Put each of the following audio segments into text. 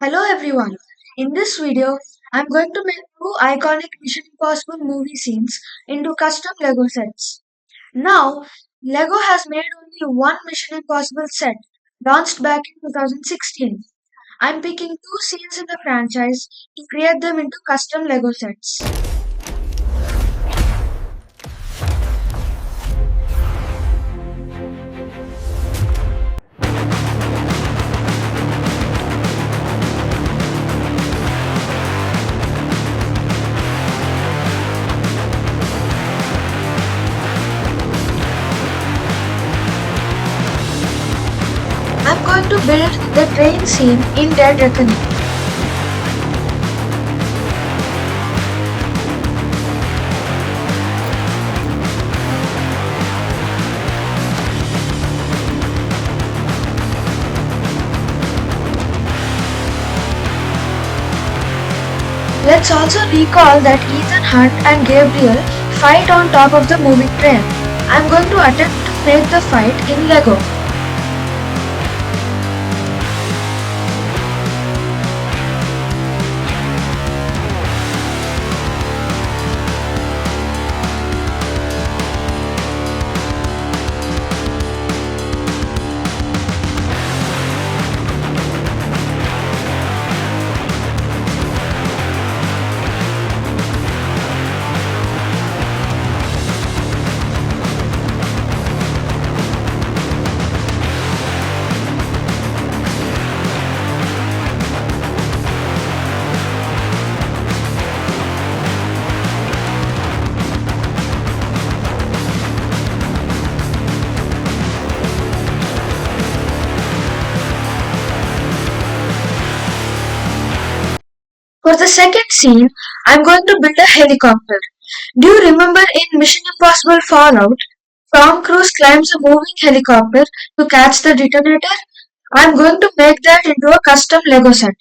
Hello everyone. In this video, I'm going to make two iconic Mission Impossible movie scenes into custom Lego sets. Now, Lego has made only one Mission Impossible set, launched back in 2016. I'm picking two scenes in the franchise to create them into custom Lego sets. I'm going to build the train scene in Dead Reckoning. Let's also recall that Ethan Hunt and Gabriel fight on top of the moving train. I'm going to attempt to make the fight in Lego. For the second scene, I'm going to build a helicopter. Do you remember in Mission Impossible Fallout, Tom Cruise climbs a moving helicopter to catch the detonator? I'm going to make that into a custom Lego set.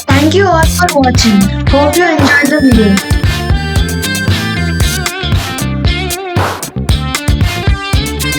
Thank you all for watching. Hope you enjoyed the video.